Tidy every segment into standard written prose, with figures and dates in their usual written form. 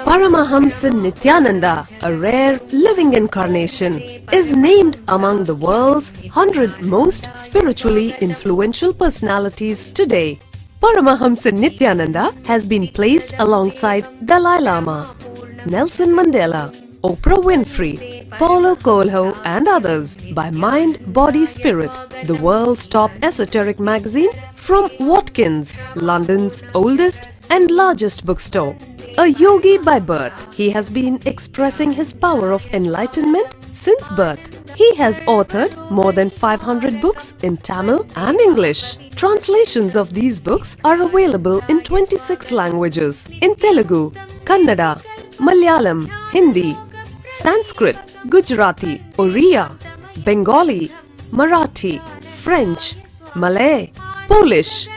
Paramahamsa Nityananda, a rare living incarnation, is named among the world's 100 most spiritually influential personalities today. Paramahamsa Nityananda has been placed alongside Dalai Lama, Nelson Mandela, Oprah Winfrey, Paulo Coelho and others by Mind, Body, Spirit, the world's top esoteric magazine from Watkins, London's oldest and largest bookstore. A yogi by birth, he has been expressing his power of enlightenment since birth. He has authored more than 500 books in Tamil and English. Translations of these books are available in 26 languages in Telugu, Kannada, Malayalam, Hindi, Sanskrit, Gujarati, Oriya, Bengali, Marathi, French, Malay, Polish,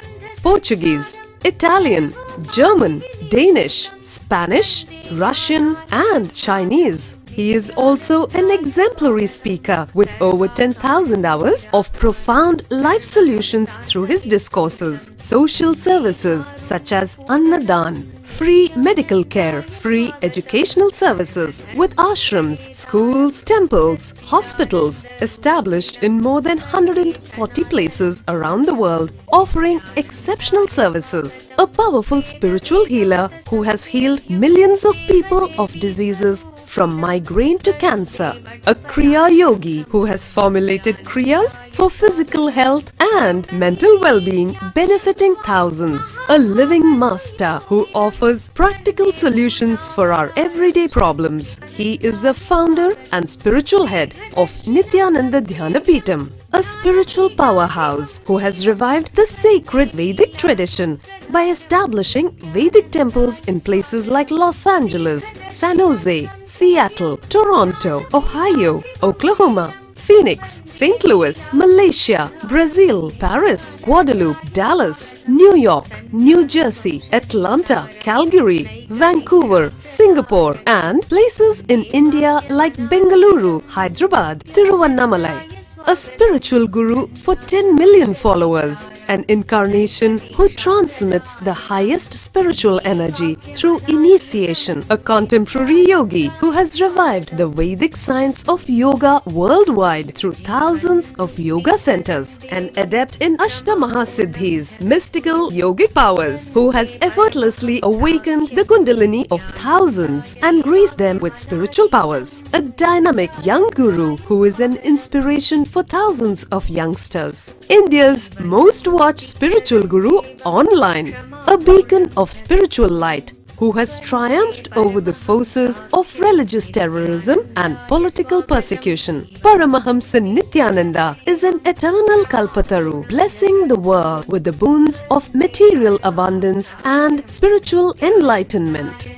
Portuguese, Italian, German, Danish, Spanish, Russian and Chinese. He is also an exemplary speaker with over 10,000 hours of profound life solutions through his discourses. Social services such as Annadan, free medical care, free educational services with ashrams, schools, temples, hospitals established in more than 140 places around the world, offering exceptional services. A powerful spiritual healer who has healed millions of people of diseases from migraine to cancer. A Kriya Yogi who has formulated Kriyas for physical health and mental well-being, benefiting thousands. A living master who offers practical solutions for our everyday problems. He is the founder and spiritual head of Nityananda Dhyanapitham, a spiritual powerhouse who has revived the sacred Vedic tradition by establishing Vedic temples in places like Los Angeles, San Jose, Seattle, Toronto, Ohio, Oklahoma, Phoenix, St. Louis, Malaysia, Brazil, Paris, Guadeloupe, Dallas, New York, New Jersey, Atlanta, Calgary, Vancouver, Singapore and places in India like Bengaluru, Hyderabad, Tiruvannamalai. A spiritual guru for 10 million followers, an incarnation who transmits the highest spiritual energy through initiation, a contemporary yogi who has revived the Vedic science of yoga worldwide through thousands of yoga centers, an adept in Ashtamaha-siddhis, mystical yogic powers, who has effortlessly awakened the Kundalini of thousands and graced them with spiritual powers, a dynamic young guru who is an inspiration for thousands of youngsters. India's most watched spiritual guru online, a beacon of spiritual light who has triumphed over the forces of religious terrorism and political persecution. Paramahamsa Nityananda is an eternal Kalpataru, blessing the world with the boons of material abundance and spiritual enlightenment.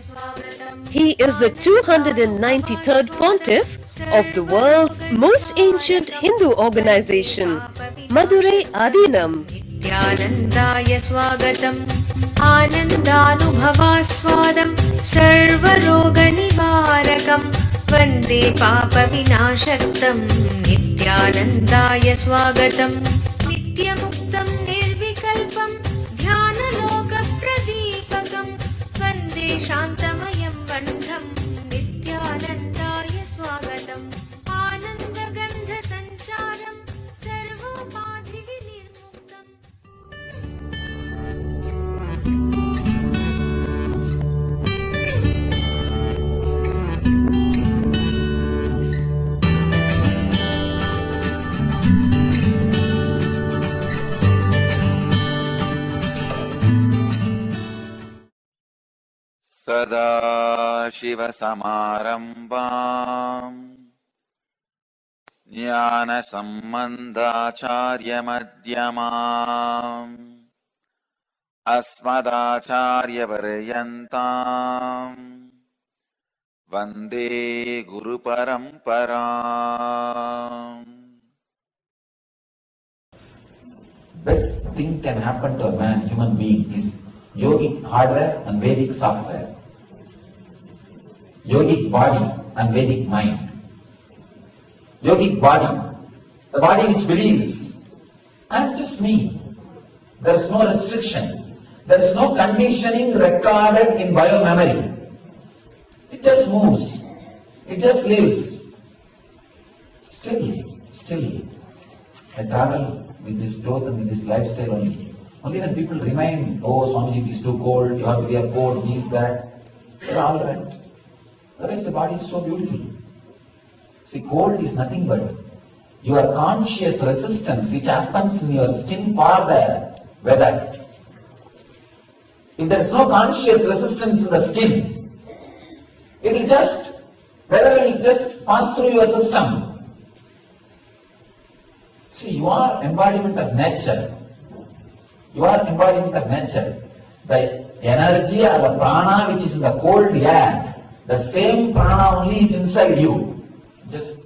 He is the 293rd pontiff of the world's most ancient Hindu organization, Madurai Adinam. Nityanandaya swagatam, anandanubhavaswadam, sarvaroga nivarakam, vande papa vinashaktam. Nityanandaya swagatam, nityamuktam nirvikalpam, dhyanaloka pradipakam, vande shantamayam bandham. Nityanandaya swagatam, anandagandha sancharam, sarvopadhi vinirmuktam. सदाशिवसमारम्भाम् ज्ञानसम्बन्धाचार्यमध्यमाम् अस्मदाचार्यपर्यन्ताम् वन्दे गुरुपरम्पराम्. Best thing can happen to a man, human being, is yogic hardware and Vedic software. Yogic body and Vedic mind. Yogic body, the body which believes, I am just me. There is no restriction. There is no conditioning recorded in biomemory. It just moves. It just lives. Still, I travel with this clothes and with this lifestyle only. Only when people remind, oh, Swamiji, it is too cold, you have to wear coat, this, that, they're all right. Otherwise, the body is so beautiful. See, cold is nothing but your conscious resistance which happens in your skin for the weather. If there is no conscious resistance in the skin, it will just, weather will just pass through your system. See, you are embodiment of nature. You are embodiment of nature. The energy or the prana which is in the cold air, the same prana only is inside you. Just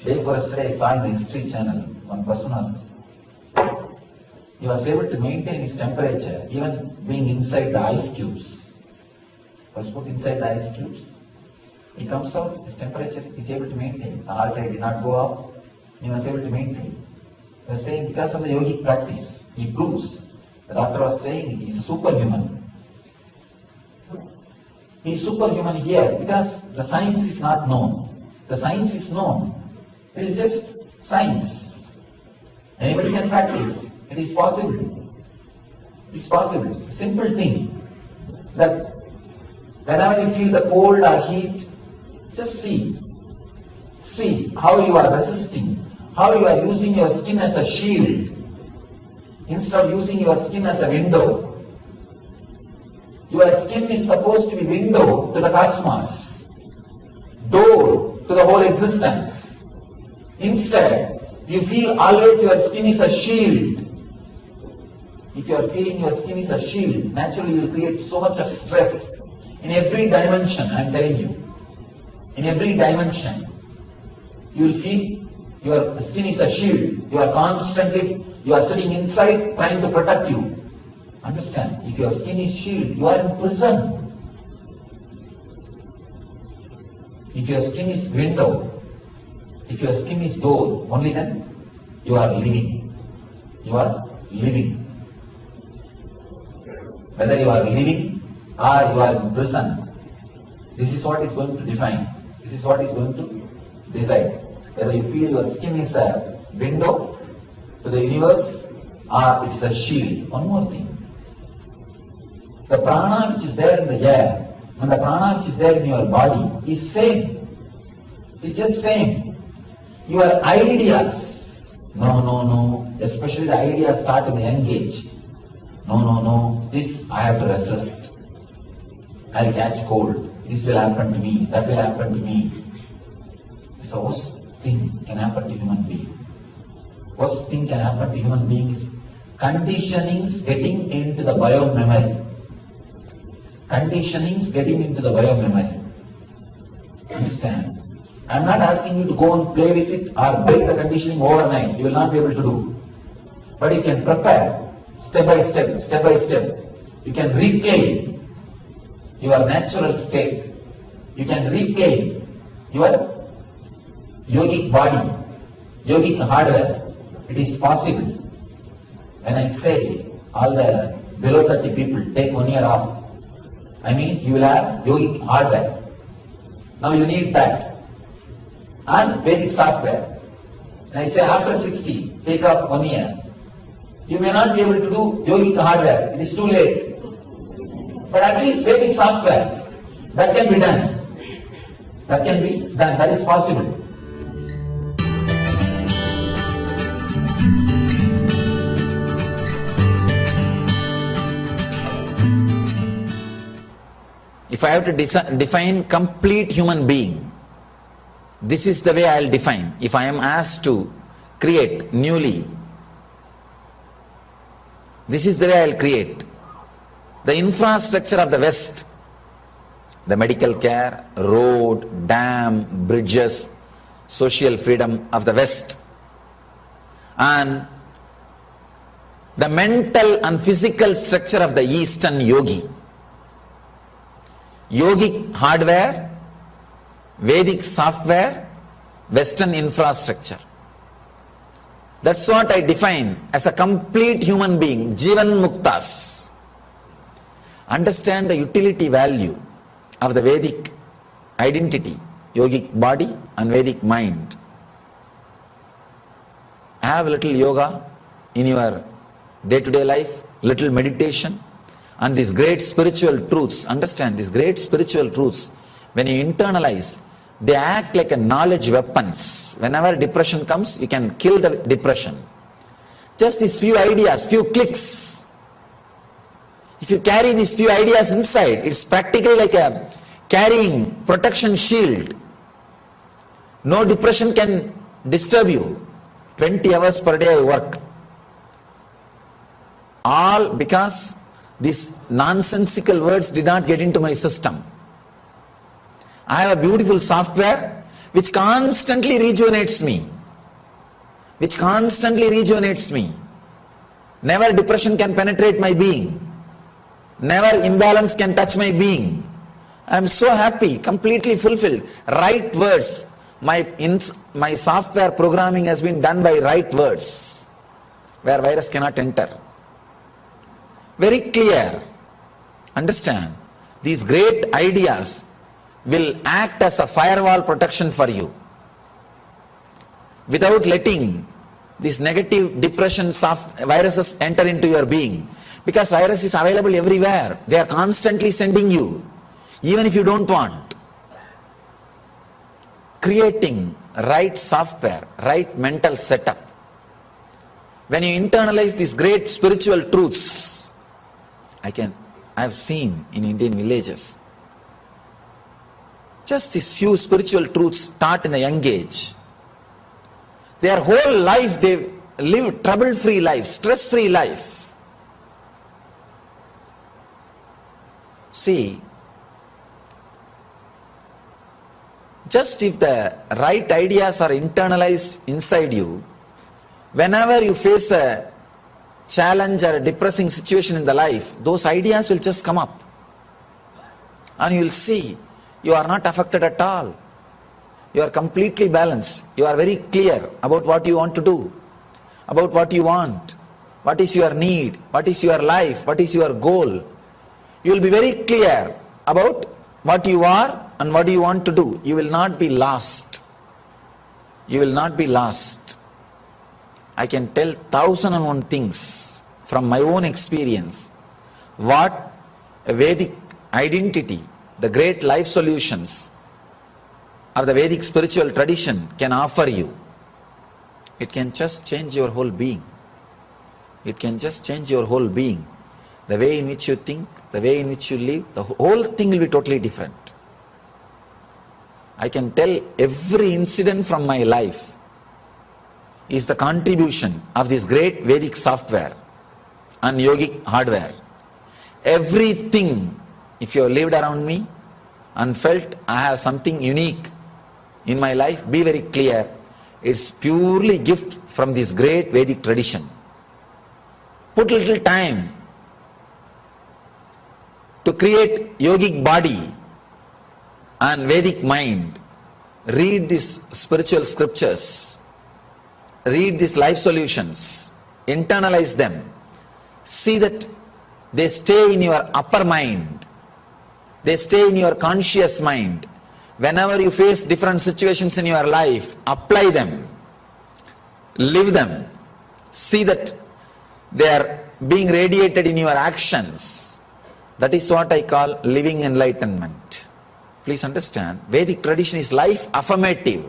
day before yesterday I saw in the History Channel, one person he was able to maintain his temperature even being inside the ice cubes. Was put inside the ice cubes. He comes out, his temperature is able to maintain. The heart rate did not go up. He was able to maintain. They were saying because of the yogic practice, he proves. The doctor was saying he is a superhuman. He is superhuman here because the science is not known. The science is known. It is just science. Anybody can practice. It is possible. It is possible. Simple thing that whenever you feel the cold or heat, just see. See how you are resisting, how you are using your skin as a shield instead of using your skin as a window. Your skin is supposed to be window to the cosmos, door to the whole existence. Instead, you feel always your skin is a shield. If you are feeling your skin is a shield, naturally you will create so much of stress in every dimension, I am telling you. In every dimension, you will feel your skin is a shield. You are constantly, you are sitting inside trying to protect you. Understand, if your skin is shield, you are in prison. If your skin is window, if your skin is door, only then you are living. You are living. Whether you are living or you are in prison, this is what is going to define. This is what is going to decide. Whether you feel your skin is a window to the universe or it is a shield. One more thing. The prana which is there in the air and the prana which is there in your body is same. It's just same. Your ideas, no, especially the ideas start in the young age. No, this I have to resist. I'll catch cold. This will happen to me. That will happen to me. It's the worst thing can happen to human being. Worst thing can happen to human being is conditionings getting into the biomemory. Conditionings getting into the biomemory. Understand? I am not asking you to go and play with it or break the conditioning overnight. You will not be able to do. But you can prepare step by step. You can reclaim your natural state. You can reclaim your yogic body, yogic hardware. It is possible. When I say all the below 30 people take 1 year off, I mean you will have yogic hardware. Now you need that. And Vedic software. And I say after 60, take off 1 year. You may not be able to do yogic hardware. It is too late. But at least Vedic software, that can be done. That can be done. That is possible. If I have to define complete human being, this is the way I will define. If I am asked to create newly, this is the way I will create. The infrastructure of the West, the medical care, road, dam, bridges, social freedom of the West, and the mental and physical structure of the Eastern yogi. Yogic hardware, Vedic software, Western infrastructure. That's what I define as a complete human being, Jivan Muktas. understand the utility value of the Vedic identity, yogic body and Vedic mind. Have little yoga in your day-to-day life, little meditation, and these great spiritual truths. Understand these great spiritual truths. When you internalize, they act like a knowledge weapons. Whenever depression comes, you can kill the depression. Just these few ideas, few clicks. If you carry these few ideas inside, it's practically like a carrying protection shield. No depression can disturb you. 20 hours per day I work. All because these nonsensical words did not get into my system. I have a beautiful software which constantly rejuvenates me. Which constantly rejuvenates me. Never depression can penetrate my being. Never imbalance can touch my being. I am so happy, completely fulfilled. Right words. My software programming has been done by right words, where virus cannot enter. Very clear. Understand, these great ideas will act as a firewall protection for you. Without letting these negative depression viruses enter into your being. Because virus is available everywhere. They are constantly sending you, even if you don't want. Creating right software, right mental setup. When you internalize these great spiritual truths, I've seen in Indian villages, just these few spiritual truths taught in the young age. Their whole life they live trouble-free life, stress-free life. See, just if the right ideas are internalized inside you, whenever you face a challenge or a depressing situation in the life, those ideas will just come up. And you will see, you are not affected at all. You are completely balanced. You are very clear about what you want to do, about what you want, what is your need, what is your life, what is your goal. You will be very clear about what you are and what you want to do. You will not be lost. You will not be lost. I can tell 1,001 things from my own experience what a Vedic identity, the great life solutions of the Vedic spiritual tradition can offer you. It can just change your whole being. It can just change your whole being. The way in which you think, the way in which you live, the whole thing will be totally different. I can tell every incident from my life is the contribution of this great Vedic software and yogic hardware. Everything, if you have lived around me and felt I have something unique in my life, be very clear, it's purely gift from this great Vedic tradition. Put little time to create yogic body and Vedic mind. Read these spiritual scriptures, read these life solutions, internalize them, see that they stay in your upper mind, they stay in your conscious mind. Whenever you face different situations in your life, apply them, live them, see that they are being radiated in your actions. That is what I call living enlightenment. Please understand, Vedic tradition is life affirmative.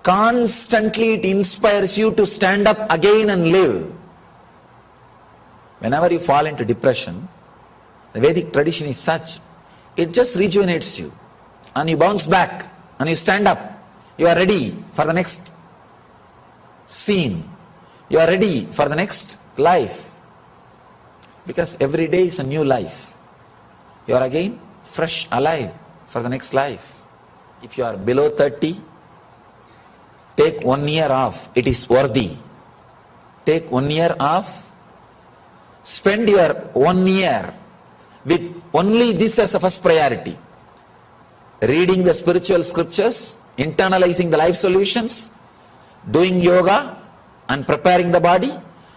Constantly it inspires you to stand up again and live. Whenever you fall into depression, the Vedic tradition is such, it just rejuvenates you. And you bounce back and you stand up. You are ready for the next scene. You are ready for the next life. Because every day is a new life. You are again fresh, alive for the next life. If you are below 30, take 1 year off. It is worthy. Take 1 year off. Spend your 1 year with only this as a first priority. Reading the spiritual scriptures, internalizing the life solutions, doing yoga and preparing the body,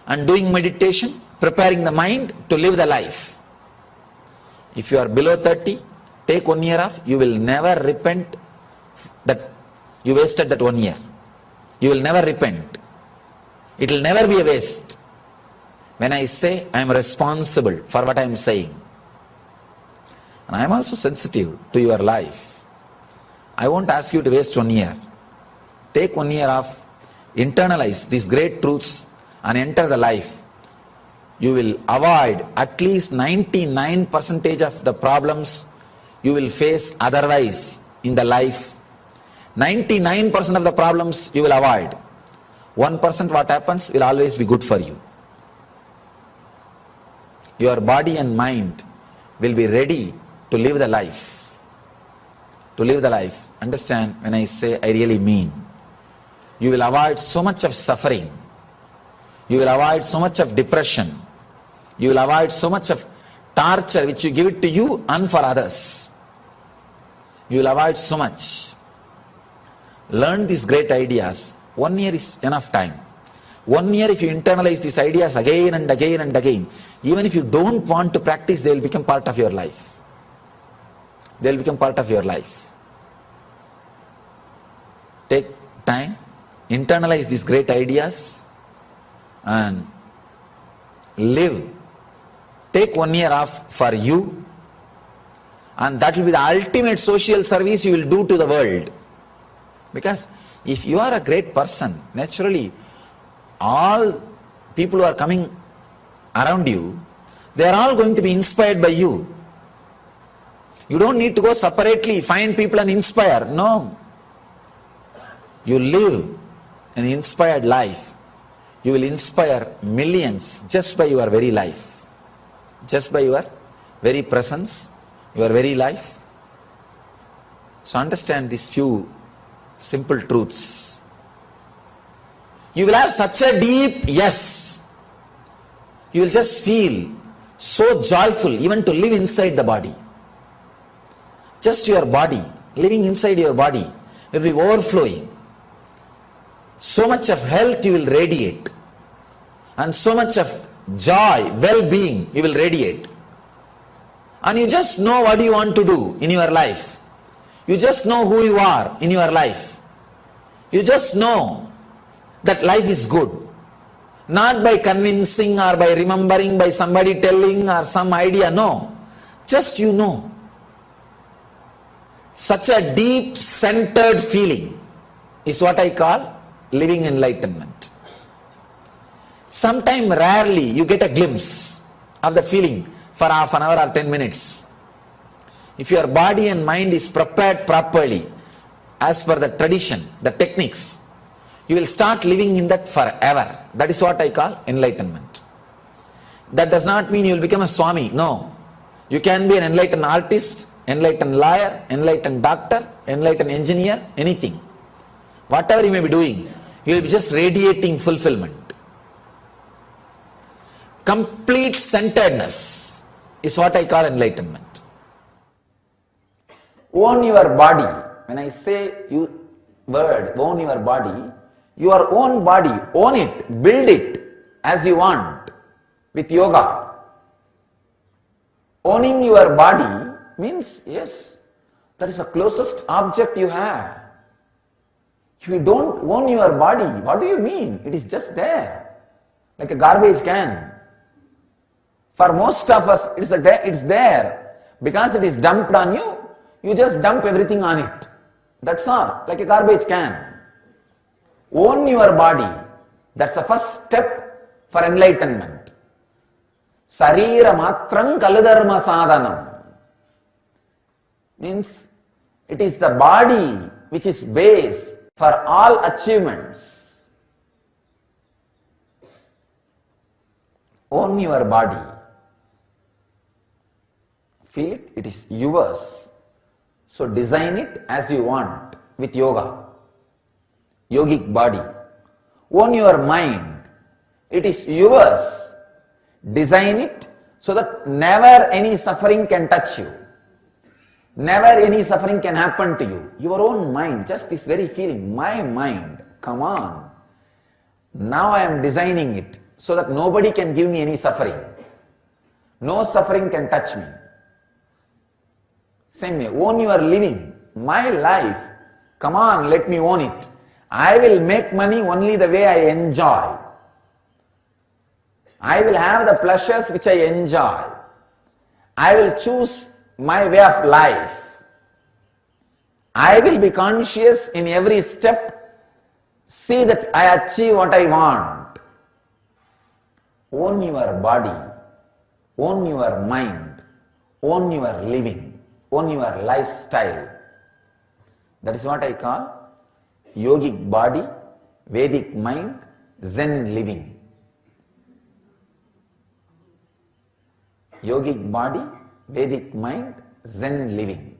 and doing meditation, preparing the mind to live the life. If you are below 30, take 1 year off, you will never repent that you wasted that 1 year. You will never repent. It will never be a waste. When I say I am responsible for what I am saying, and I am also sensitive to your life, I won't ask you to waste 1 year. Take 1 year off, internalize these great truths and enter the life. You will avoid at least 99% of the problems you will face otherwise in the life. 99% of the problems you will avoid. 1% what happens will always be good for you. Your body and mind will be ready to live the life. To live the life. Understand, when I say, I really mean. You will avoid so much of suffering. You will avoid so much of depression. You will avoid so much of torture which you give it to you and for others. You will avoid so much. Learn these great ideas. 1 year is enough time. 1 year if you internalize these ideas again and again and again, even if you don't want to practice, they will become part of your life. They will become part of your life. Take time, internalize these great ideas and live. Take 1 year off for you, and that will be the ultimate social service you will do to the world. Because if you are a great person, naturally all people who are coming around you, they are all going to be inspired by you. You don't need to go separately, find people and inspire. No. You live an inspired life. You will inspire millions just by your very life. Just by your very presence, your very life. So understand these few simple truths. You will have such a deep yes. You will just feel so joyful even to live inside the body. Just your body, living inside your body will be overflowing. So much of health you will radiate, and so much of joy, well-being you will radiate. And you just know what you want to do in your life. You just know who you are in your life. You just know that life is good. Not by convincing or by remembering, by somebody telling or some idea, no. Just you know. Such a deep centered feeling is what I call living enlightenment. Sometime rarely you get a glimpse of that feeling for half an hour or 10 minutes. If your body and mind is prepared properly, as per the tradition, the techniques, you will start living in that forever. That is what I call enlightenment. That does not mean you will become a Swami. No. You can be an enlightened artist, enlightened lawyer, enlightened doctor, enlightened engineer, anything. Whatever you may be doing, you will be just radiating fulfillment. Complete centeredness is what I call enlightenment. Own your body. When I say own your body, your own body, own it, build it as you want with yoga. Owning your body means, yes, that is the closest object you have. If you don't own your body, what do you mean? It is just there, like a garbage can. For most of us, it's there. Because it is dumped on you, you just dump everything on it. That's all, like a garbage can. Own your body. That's the first step for enlightenment. Sarira matrang kaladharma sadhanam. Means, it is the body which is base for all achievements. Own your body. Feel it, it is yours. So design it as you want with yoga. Yogic body. Own your mind. It is yours. Design it so that never any suffering can touch you. Never any suffering can happen to you. Your own mind, just this very feeling, my mind, come on. Now I am designing it so that nobody can give me any suffering. No suffering can touch me. Same way, own your living. My life, come on, let me own it. I will make money only the way I enjoy. I will have the pleasures which I enjoy. I will choose my way of life. I will be conscious in every step, see that I achieve what I want. Own your body, own your mind, own your living, own your lifestyle. That is what I call yogic body, Vedic mind, Zen living. Yogic body, Vedic mind, Zen living.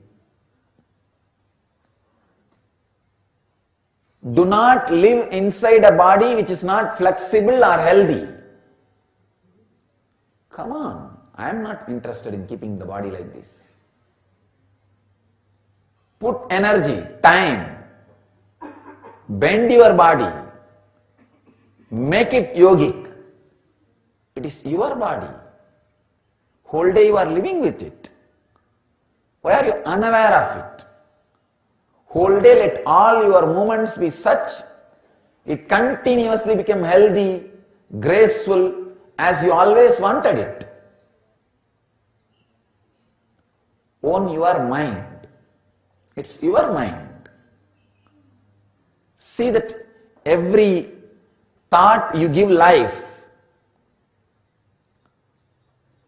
Do not live inside a body which is not flexible or healthy. Come on, I am not interested in keeping the body like this. Put energy, time, bend your body, make it yogic. It is your body. Whole day you are living with it. Why are you unaware of it? Whole day let all your movements be such, it continuously become healthy, graceful, as you always wanted it. Own your mind. It's your mind. See that every thought you give life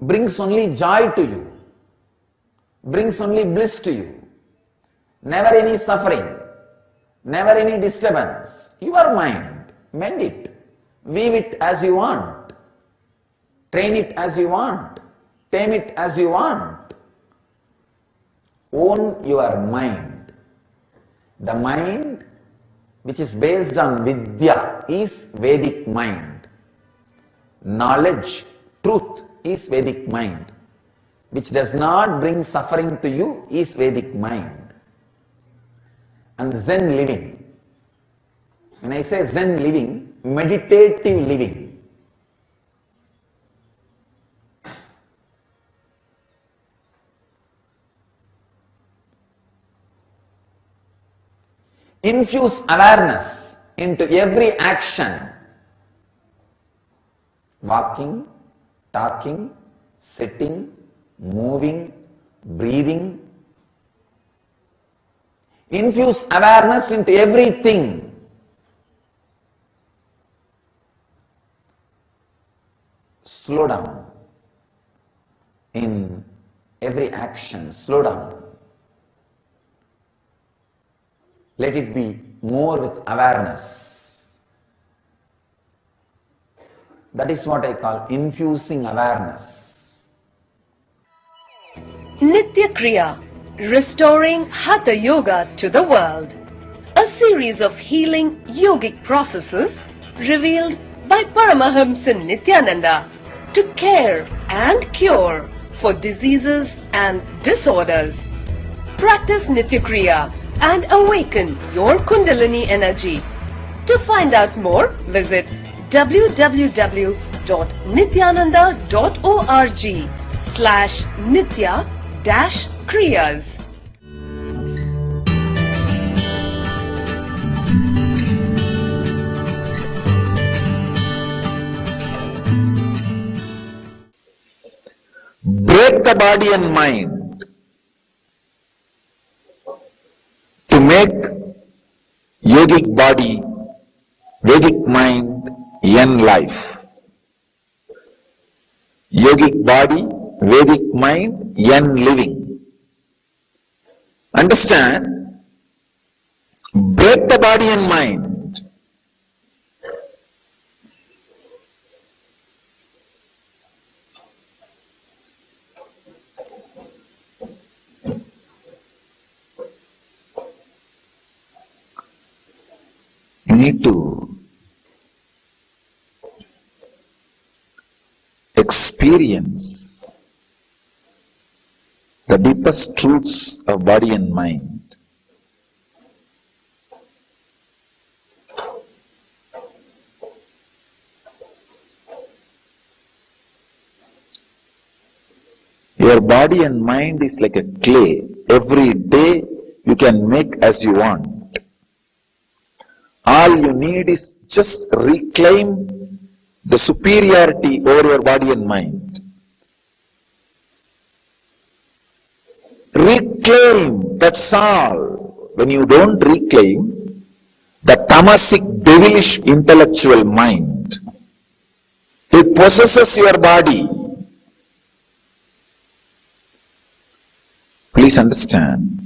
brings only joy to you, brings only bliss to you. Never any suffering, never any disturbance. Your mind, mend it, weave it as you want, train it as you want, tame it as you want. Own your mind. The mind which is based on Vidya is Vedic mind. Knowledge, truth is Vedic mind. Which does not bring suffering to you is Vedic mind. And Zen living. When I say Zen living, meditative living. Infuse awareness into every action. Walking, talking, sitting, moving, breathing. Infuse awareness into everything. Slow down in every action. Slow down. Let it be more with awareness. That is what I call infusing awareness. Nitya Kriya, restoring Hatha Yoga to the world. A series of healing yogic processes revealed by Paramahamsa Nityananda to care and cure for diseases and disorders. Practice Nitya Kriya and awaken your Kundalini energy. To find out more, visit www.nityananda.org/nitya-kriyas. Break the body and mind to make yogic body, Vedic mind, yen life. Yogic body, Vedic mind, yen living. Understand? Break the body and mind. You need to experience the deepest truths of body and mind. Your body and mind is like a clay, every day you can make as you want. All you need is just reclaim the superiority over your body and mind. Reclaim, that's all. When you don't reclaim, the tamasic, devilish intellectual mind, it possesses your body. Please understand.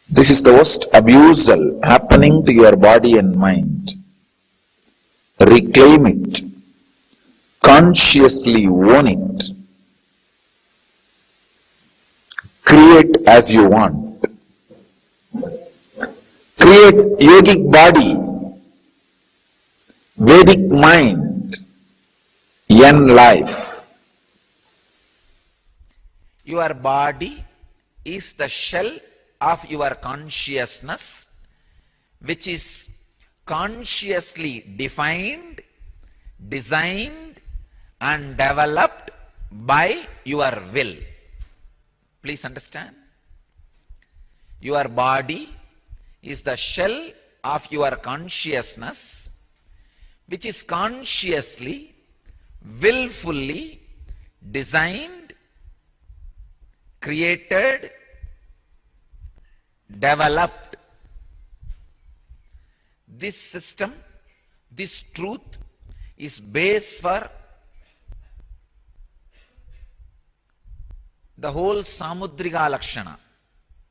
This is the worst abusal happening to your body and mind. Reclaim it. Consciously own it. Create as you want. Create yogic body, Vedic mind, Yen life. Your body is the shell of your consciousness, which is consciously defined, designed, and developed by your will. Please understand. Your body is the shell of your consciousness, which is consciously, willfully designed, created, developed. This system, this truth is base for the whole Samudrika Lakshana.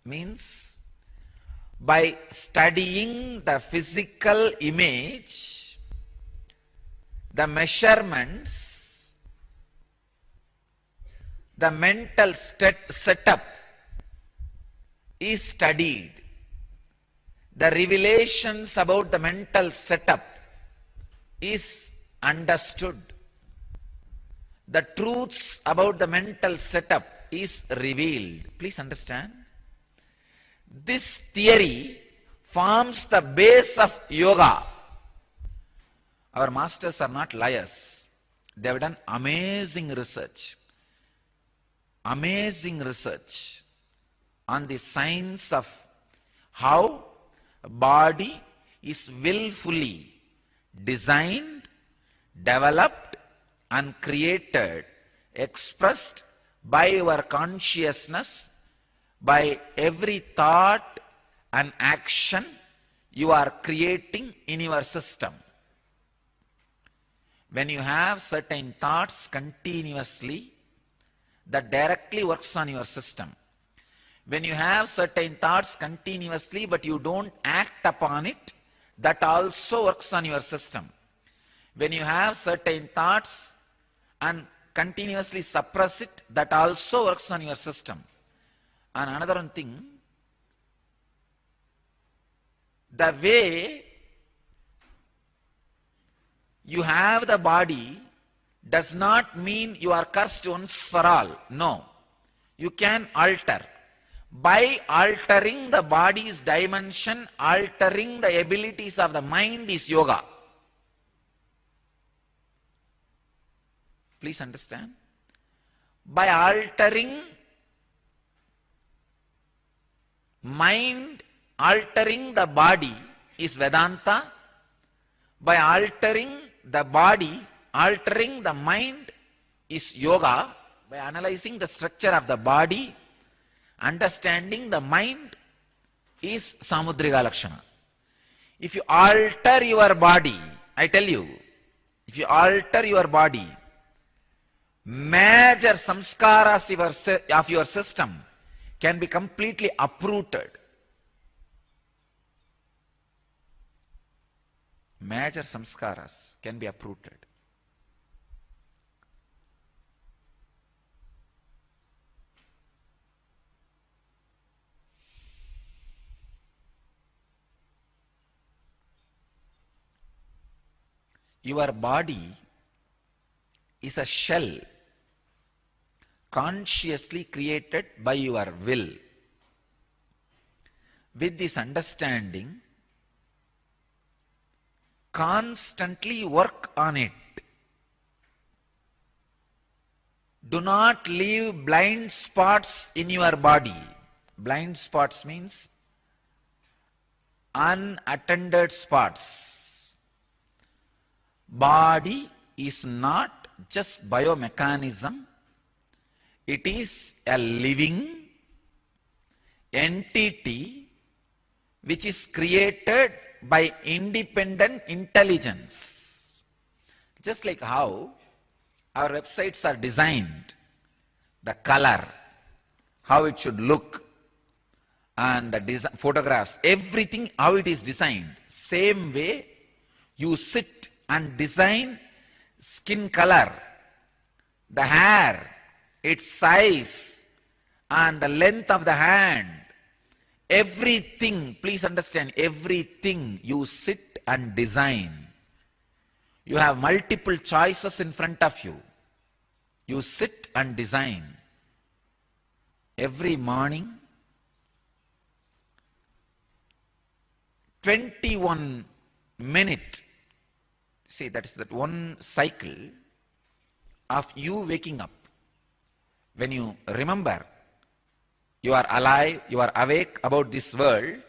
Means by studying the physical image, the measurements, the mental setup is studied. The revelations about the mental setup is understood. The truths about the mental setup is revealed. Please understand. This theory forms the base of yoga. Our masters are not liars. They have done amazing research on the science of how body is willfully designed, developed, and created, expressed by your consciousness, by every thought and action you are creating in your system. When you have certain thoughts continuously, that directly works on your system. When you have certain thoughts continuously but you don't act upon it, that also works on your system. When you have certain thoughts and continuously suppress it, that also works on your system. And another one thing, the way you have the body does not mean you are cursed once for all. No. You can alter. By altering the body's dimension, altering the abilities of the mind is yoga. Please understand. By altering mind, altering the body is Vedanta. By altering the body, altering the mind is yoga. By analyzing the structure of the body, understanding the mind is Samudrika Lakshana. If you alter your body, I tell you, if you alter your body, major samskaras of your system can be completely uprooted. Major samskaras can be uprooted. Your body is a shell consciously created by your will. With this understanding, constantly work on it. do not leave blind spots in your body. Blind spots means unattended spots. Body is not just biomechanism. It is a living entity which is created by independent intelligence. Just like how our websites are designed, the color, how it should look, and the photographs, everything how it is designed. Same way, you sit and design skin color, the hair, its size, and the length of the hand. Everything, please understand, everything you sit and design. You have multiple choices in front of you. You sit and design. Every morning, 21 minutes, see, that is that one cycle of you waking up. When you remember you are alive, you are awake about this world,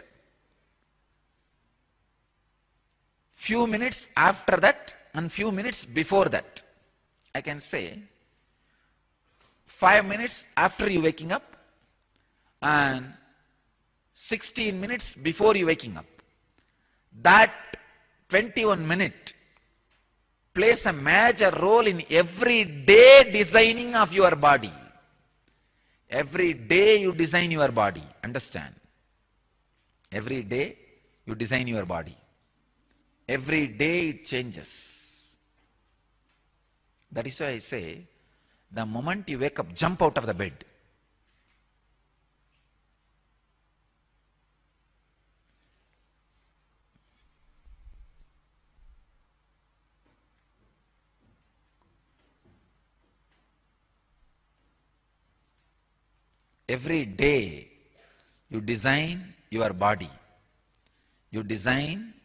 few minutes after that and few minutes before that, I can say 5 minutes after you waking up and 16 minutes before you waking up. That 21 minutes plays a major role in every day designing of your body. Every day you design your body, understand? Every day you design your body. Every day it changes. That is why I say, the moment you wake up, jump out of the bed. Every day you design your body. You design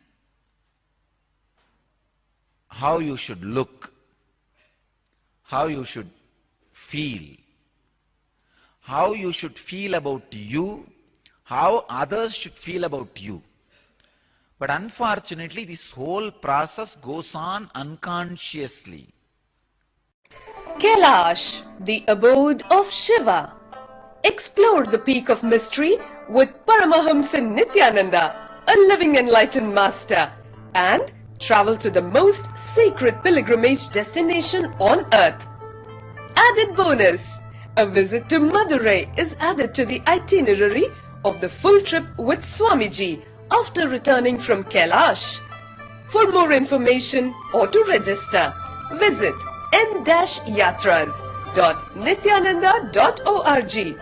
how you should look, how you should feel, how you should feel about you, how others should feel about you. But unfortunately, this whole process goes on unconsciously. Kailash, the abode of Shiva. Explore the peak of mystery with Paramahamsa Nityananda, a living enlightened master, and travel to the most sacred pilgrimage destination on earth. Added bonus, a visit to Madurai is added to the itinerary of the full trip with Swamiji after returning from Kailash. For more information or to register, visit n-yatras.nityananda.org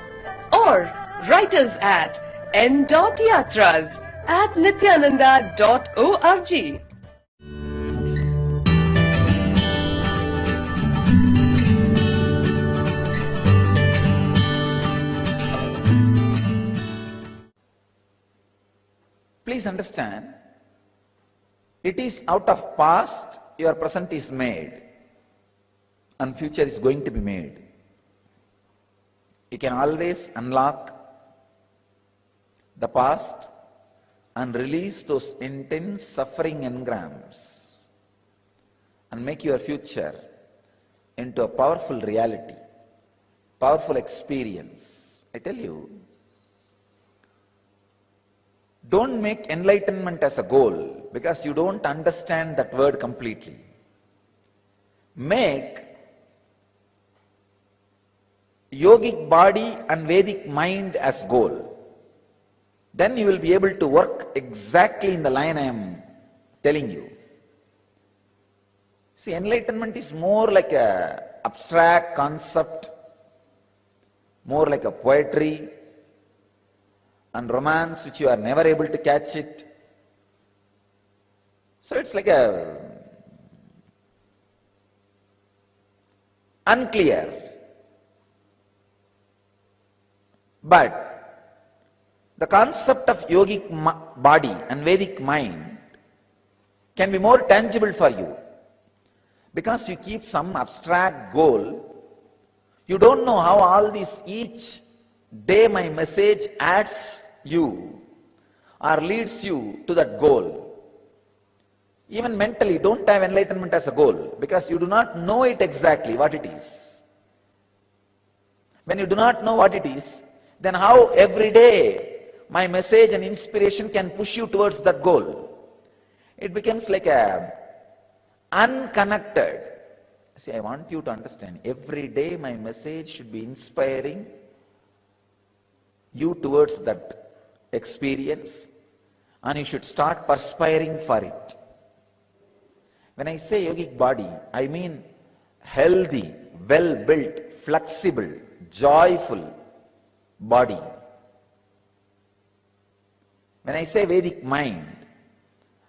or write us at n.yatras@nityananda.org. Please understand, it is out of past your present is made and future is going to be made. You can always unlock the past and release those intense suffering engrams and make your future into a powerful reality, powerful experience. I tell you, don't make enlightenment as a goal because you don't understand that word completely. Make yogic body and Vedic mind as goal. Then you will be able to work exactly in the line I am telling you. See, enlightenment is more like a abstract concept, more like a poetry and romance which you are never able to catch it. So it's like a unclear. But the concept of yogic body and Vedic mind can be more tangible for you because you keep some abstract goal, You don't know how all this, each day my message adds you or leads you to that goal. Even mentally, don't have enlightenment as a goal because you do not know it exactly what it is. When you do not know what it is, then how every day my message and inspiration can push you towards that goal? It becomes like a unconnected. See, I want you to understand, every day my message should be inspiring you towards that experience, and you should start perspiring for it. When I say yogic body, I mean healthy, well-built, flexible, joyful body. When I say Vedic mind,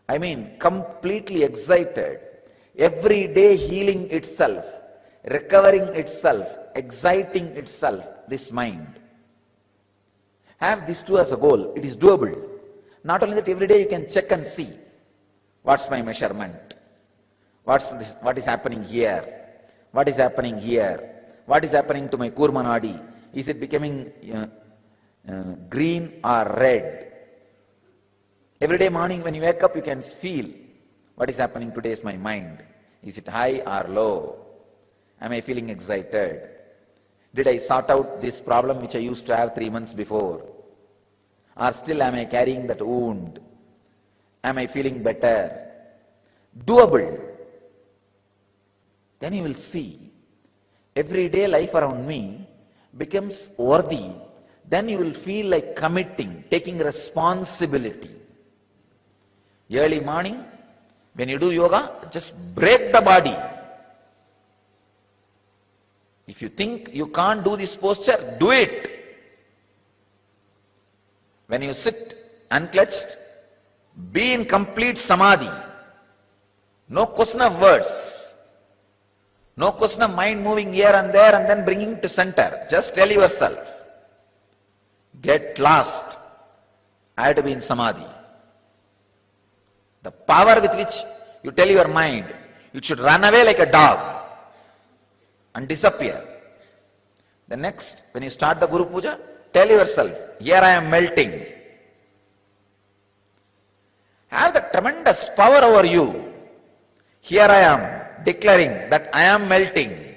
I mean completely excited, every day healing itself, recovering itself, exciting itself, this mind. Have these two as a goal. It is doable. Not only that, every day you can check and see what's my measurement, what is happening here, what is happening here, what is happening to my Kurma Nadi. Is it becoming green or red? Every day morning when you wake up, you can feel what is happening today is my mind. Is it high or low? Am I feeling excited? Did I sort out this problem which I used to have 3 months before? Or still am I carrying that wound? Am I feeling better? Doable. Then you will see everyday life around me becomes worthy. Then you will feel like committing, taking responsibility. Early morning, when you do yoga, just break the body. If you think you can't do this posture, do it. When you sit unclutched, be in complete samadhi. No question of words. No question of mind moving here and there and then bringing to center. Just tell yourself, get lost. I have to be in samadhi. The power with which you tell your mind, it should run away like a dog and disappear. The next, when you start the Guru Puja, tell yourself, here I am melting. Have the tremendous power over you. Here I am declaring that I am melting.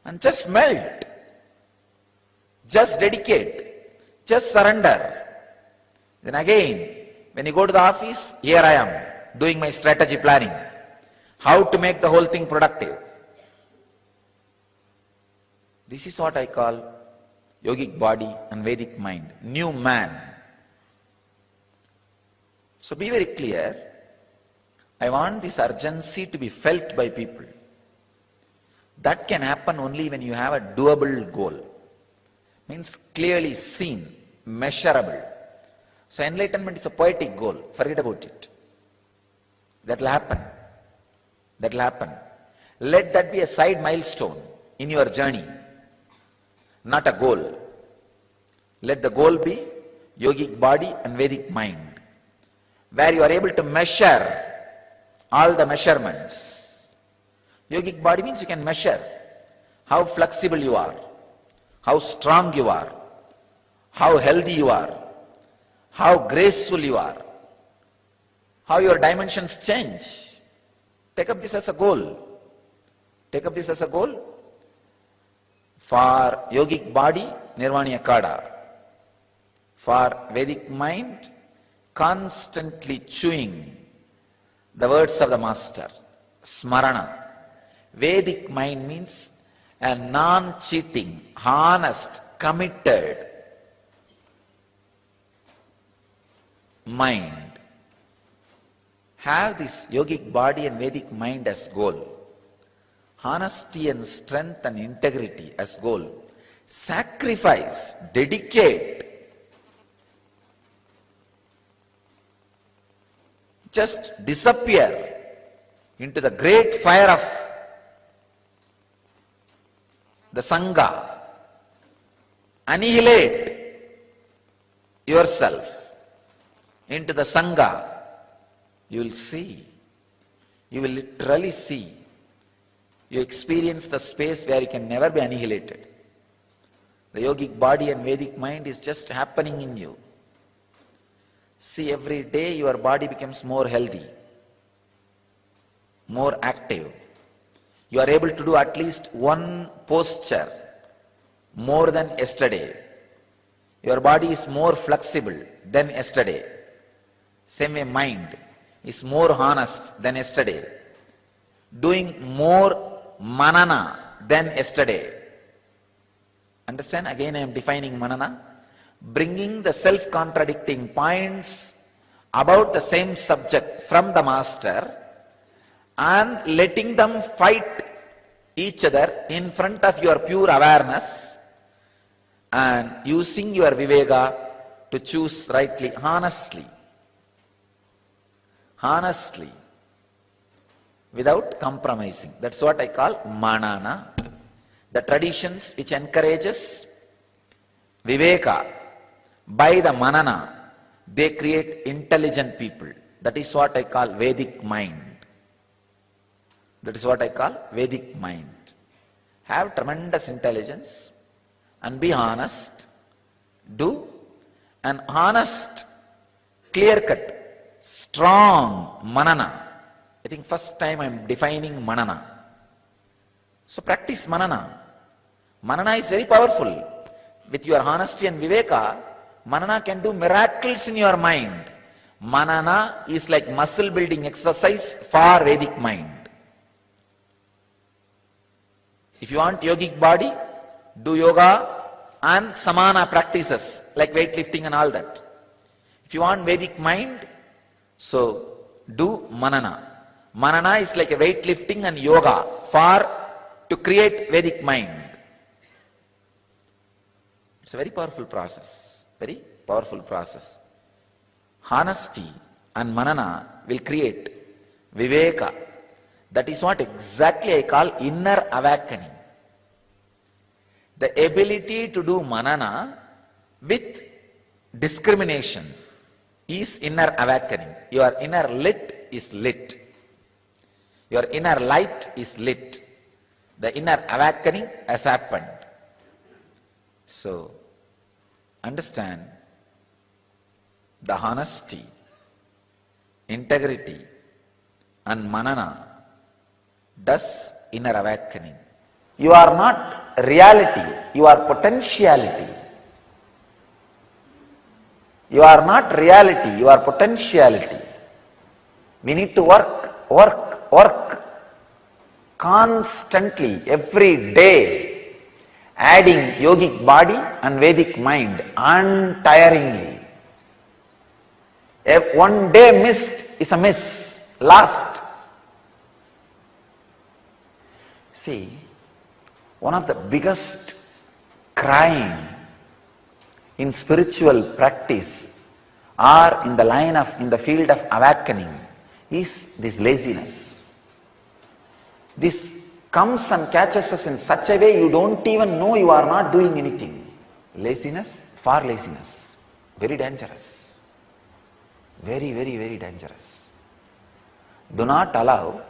And just melt. Just dedicate. Just surrender. Then again, when you go to the office, here I am doing my strategy planning. How to make the whole thing productive. This is what I call yogic body and Vedic mind. New man. So be very clear. I want this urgency to be felt by people. That can happen only when you have a doable goal. Means clearly seen, measurable. So enlightenment is a poetic goal. Forget about it. That will happen. That will happen. Let that be a side milestone in your journey, not a goal. Let the goal be yogic body and Vedic mind, where you are able to measure all the measurements. Yogic body means you can measure how flexible you are, how strong you are, how healthy you are, how graceful you are, how your dimensions change. Take up this as a goal. Take up this as a goal. For yogic body, Nirvani Akada. For Vedic mind, constantly chewing the words of the master, Smarana. Vedic mind means a non-cheating, honest, committed mind. Have this yogic body and Vedic mind as goal. Honesty and strength and integrity as goal. Sacrifice, dedicate. Just disappear into the great fire of the Sangha. Annihilate yourself into the Sangha. You will see. You will literally see You experience the space where you can never be annihilated. The yogic body and Vedic mind is just happening in you. See, every day your body becomes more healthy, more active. You are able to do at least one posture more than yesterday. Your body is more flexible than yesterday. Same way mind is more honest than yesterday. Doing more manana than yesterday. Understand? Again I am defining manana. Bringing the self-contradicting points about the same subject from the master and letting them fight each other in front of your pure awareness and using your viveka to choose rightly, honestly, without compromising. That's what I call manana. The traditions which encourages viveka by the manana, they create intelligent people. That is what I call Vedic mind. That is what I call Vedic mind. Have tremendous intelligence and be honest. Do an honest, clear-cut, strong manana. I think first time I am defining manana. So practice manana. Manana is very powerful. With your honesty and viveka, manana can do miracles in your mind. Manana is like muscle building exercise for Vedic mind. If you want yogic body, do yoga and samana practices like weightlifting and all that. If you want Vedic mind, so do manana. Manana is like a weightlifting and yoga to create Vedic mind. It's a very powerful process. Very powerful process. Honesty and manana will create viveka. That is what exactly I call inner awakening. The ability to do manana with discrimination is inner awakening. Your inner lit is lit. Your inner light is lit. The inner awakening has happened. So, understand the honesty, integrity and manana does inner awakening. You are not reality, you are potentiality. You are not reality, you are potentiality. We need to work constantly, every day, adding yogic body and Vedic mind untiringly. If one day missed is a miss, lost. See, one of the biggest crime in spiritual practice or in the field of awakening is this laziness. This comes and catches us in such a way you don't even know you are not doing anything. Laziness, far laziness, very dangerous. Very, very, very dangerous. Do not allow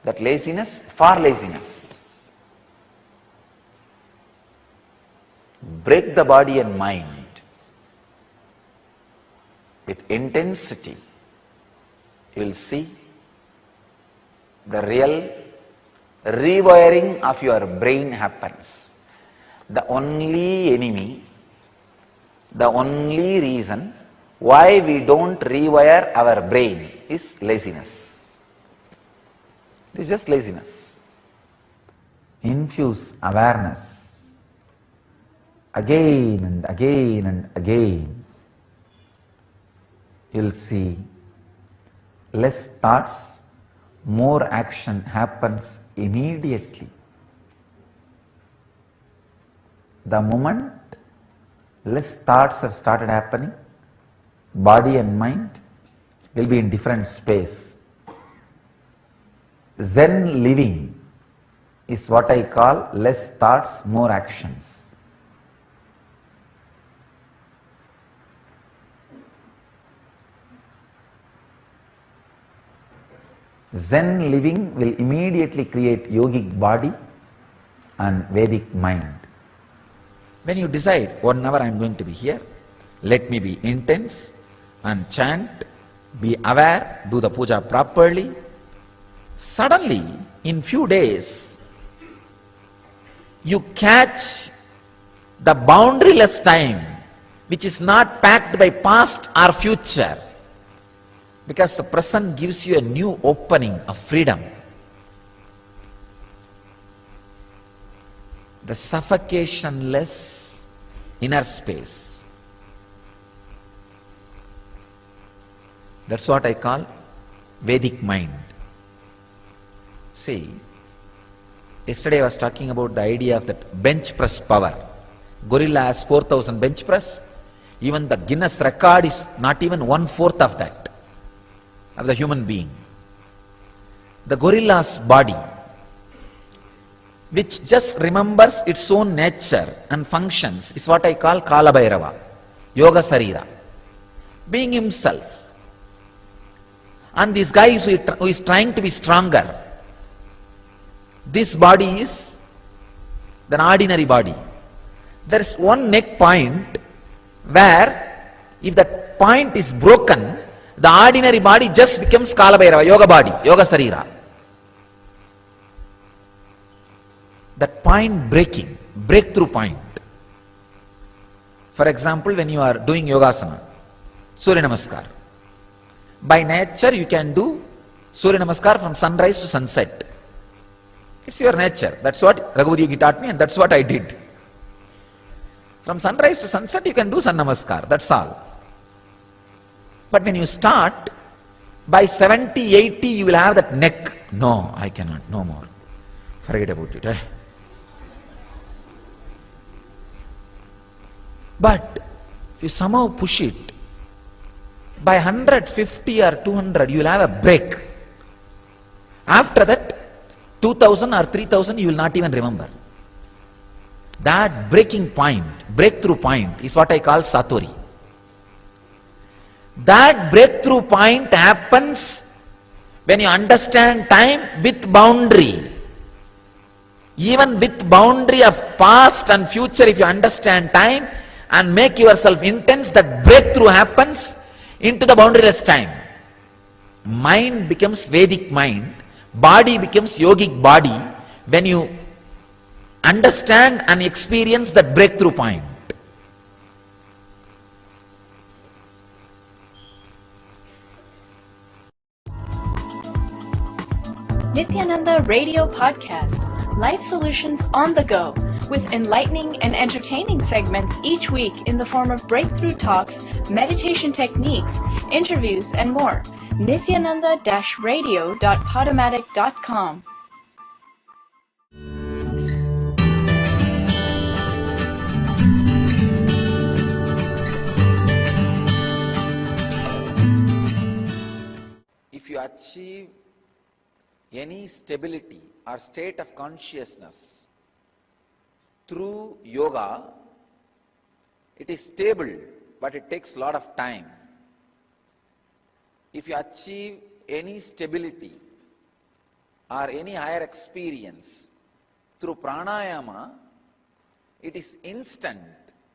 that laziness, far laziness. Break the body and mind with intensity. You will see the real rewiring of your brain happens. The only enemy, the only reason why we don't rewire our brain is laziness. It is just laziness. Infuse awareness again and again and again. You'll see less thoughts, more action happens immediately. The moment less thoughts have started happening, body and mind will be in different space. Zen living is what I call less thoughts, more actions. Zen living will immediately create yogic body and Vedic mind. When you decide, 1 hour I am going to be here, let me be intense and chant, be aware, do the puja properly, suddenly in few days you catch the boundaryless time which is not packed by past or future, because the present gives you a new opening of freedom. The suffocationless inner space. That's what I call Vedic mind. See, yesterday I was talking about the idea of that bench press power. Gorilla has 4,000 bench press. Even the Guinness record is not even 1/4 of that, of the human being. The gorilla's body, which just remembers its own nature and functions, is what I call Kala Bhairava, Yoga Sarira, being himself. And this guy who is trying to be stronger, this body is an ordinary body. There is one neck point where if that point is broken, the ordinary body just becomes Kala Bhairava, Yoga body, Yoga Sarira. That point breaking, breakthrough point. For example, when you are doing Yogasana, Surya Namaskar. By nature you can do Surya Namaskar from sunrise to sunset. It's your nature. That's what Raghupada Yogi taught me, and that's what I did. From sunrise to sunset you can do Sun Namaskar, that's all. But when you start, by 70, 80 you will have that neck. No, I cannot, no more. Forget about it. But if you somehow push it, by 150 or 200 you will have a break. After that, 2000 or 3000 you will not even remember. That breaking point, breakthrough point is what I call Satori. That breakthrough point happens when you understand time with boundary. Even with boundary of past and future, if you understand time and make yourself intense, that breakthrough happens into the boundaryless time. Mind becomes Vedic mind, body becomes yogic body when you understand and experience that breakthrough point. Nityananda Radio Podcast, Life Solutions on the Go, with enlightening and entertaining segments each week in the form of breakthrough talks, meditation techniques, interviews, and more. Nityananda-radio.podomatic.com. If you achieve any stability or state of consciousness through yoga, it is stable, but it takes a lot of time. If you achieve any stability or any higher experience through pranayama, it is instant.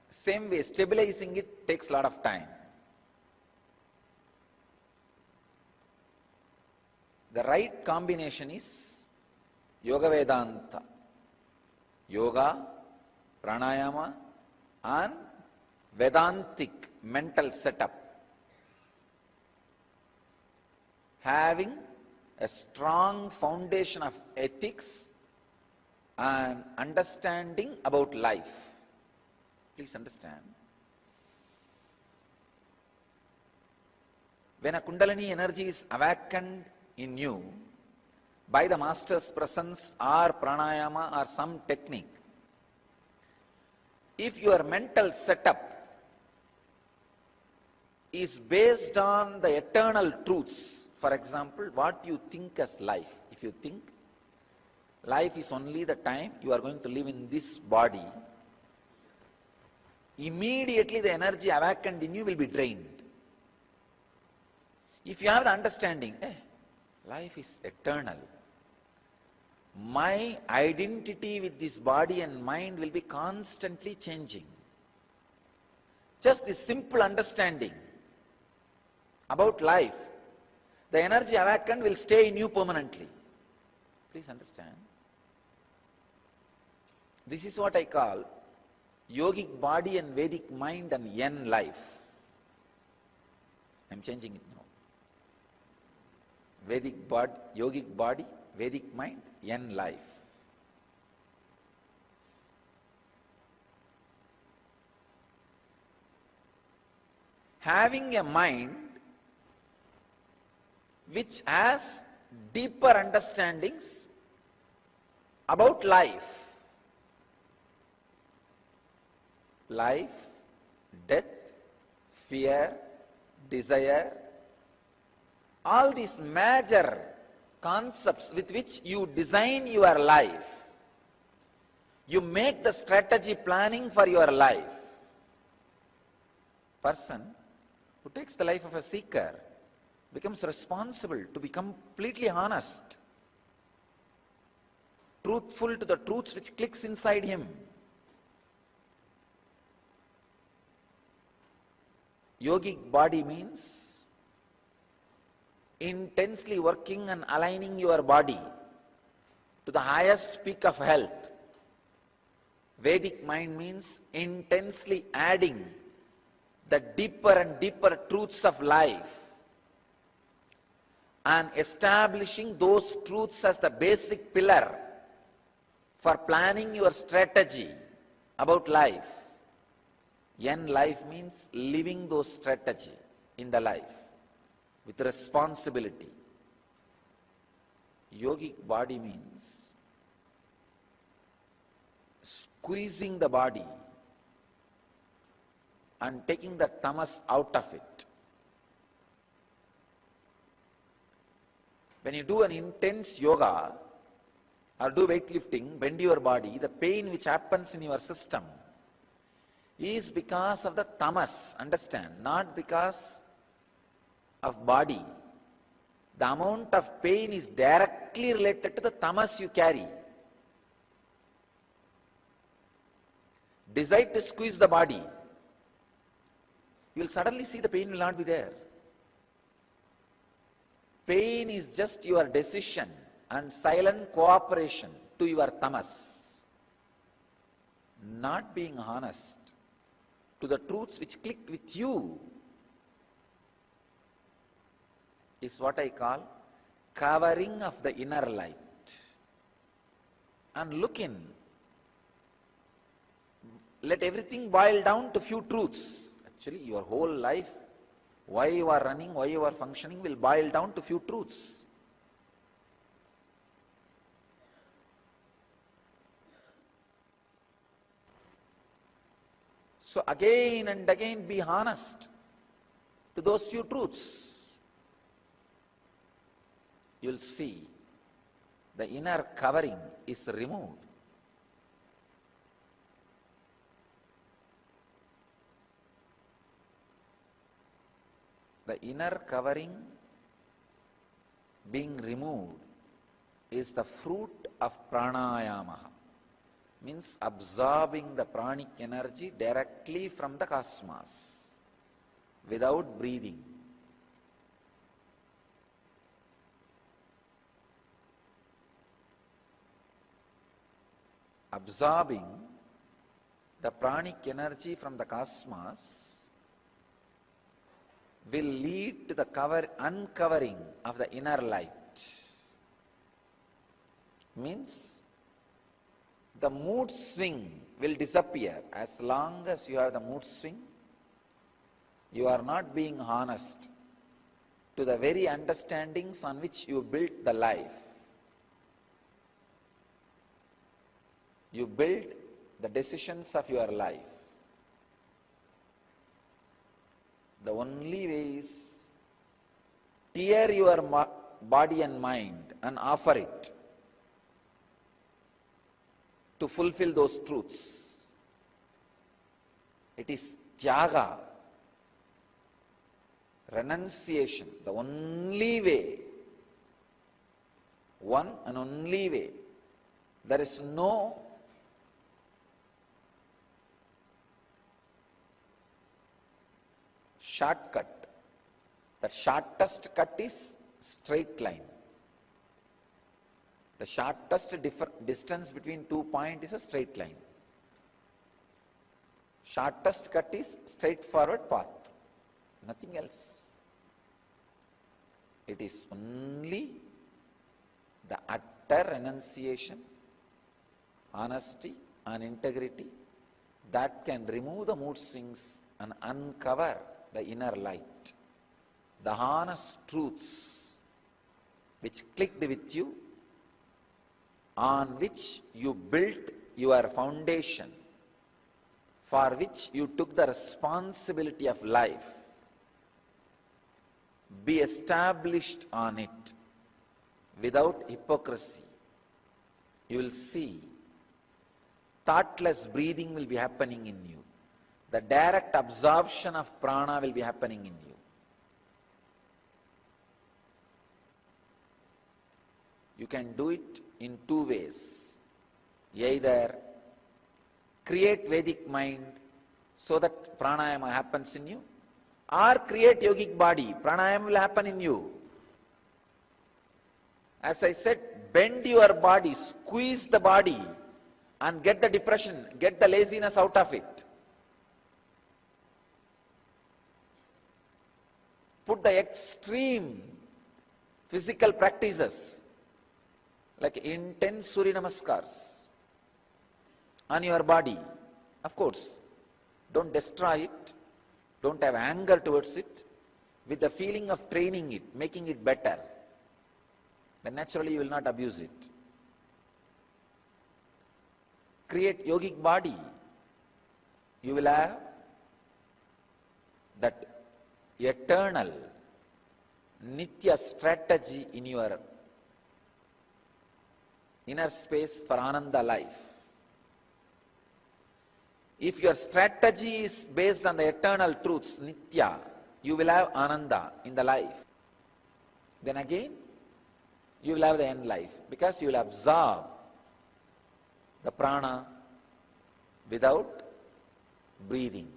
Same way, stabilizing it takes a lot of time. The right combination is Yoga Vedanta. Yoga, pranayama, and Vedantic mental setup. Having a strong foundation of ethics and understanding about life. Please understand. When a Kundalini energy is awakened in you by the master's presence or pranayama or some technique, if your mental setup is based on the eternal truths, for example, what you think as life. If you think life is only the time you are going to live in this body, immediately the energy awakened in you will be drained. If you have the understanding, Life is eternal. My identity with this body and mind will be constantly changing. Just this simple understanding about life, the energy awakened will stay in you permanently. Please understand. This is what I call yogic body and Vedic mind and yen life. I am changing it now. Vedic body, yogic body, Vedic mind, yen life. Having a mind which has deeper understandings about life, death, fear, desire, all these major concepts with which you design your life, you make the strategy planning for your life. Person who takes the life of a seeker becomes responsible to be completely honest, truthful to the truths which clicks inside him. Yogic body means intensely working and aligning your body to the highest peak of health. Vedic mind means intensely adding the deeper and deeper truths of life and establishing those truths as the basic pillar for planning your strategy about life. Yen life means living those strategy in the life with responsibility. Yogic body means squeezing the body and taking the tamas out of it. When you do an intense yoga or do weightlifting, bend your body, the pain which happens in your system is because of the tamas, understand, not because of body. The amount of pain is directly related to the tamas you carry. Decide to squeeze the body, you will suddenly see the pain will not be there. Pain is just your decision and silent cooperation to your tamas. Not being honest to the truths which clicked with you is what I call covering of the inner light. And look in. Let everything boil down to few truths. Actually, your whole life, why you are running, why you are functioning, will boil down to few truths. So again and again be honest to those few truths. You will see the inner covering is removed. The inner covering being removed is the fruit of pranayama, means absorbing the pranic energy directly from the cosmos without breathing. Absorbing the pranic energy from the cosmos will lead to the uncovering of the inner light. Means the mood swing will disappear. As long as you have the mood swing, you are not being honest to the very understandings on which you built the life. You build the decisions of your life. The only way is tear your body and mind and offer it to fulfill those truths. It is tyaga, renunciation, the only way one and only way. There is no shortcut. The shortest cut is straight line. The shortest distance between 2 points is a straight line. Shortest cut is straightforward path, nothing else. It is only the utter renunciation, honesty and integrity that can remove the mood swings and uncover the inner light, the honest truths which clicked with you, on which you built your foundation, for which you took the responsibility of life. Be established on it without hypocrisy. You will see thoughtless breathing will be happening in you. The direct absorption of prana will be happening in you. You can do it in two ways. Either create Vedic mind so that pranayama happens in you, or create yogic body, pranayama will happen in you. As I said, bend your body, squeeze the body and get the depression, get the laziness out of it. Put the extreme physical practices like intense Surya Namaskars on your body. Of course, don't destroy it, don't have anger towards it, with the feeling of training it, making it better. Then naturally you will not abuse it. Create yogic body. You will have that eternal Nitya strategy in your inner space for Ananda life. If your strategy is based on the eternal truths, Nitya, you will have Ananda in the life. Then again, you will have the end life, because you will absorb the prana without breathing.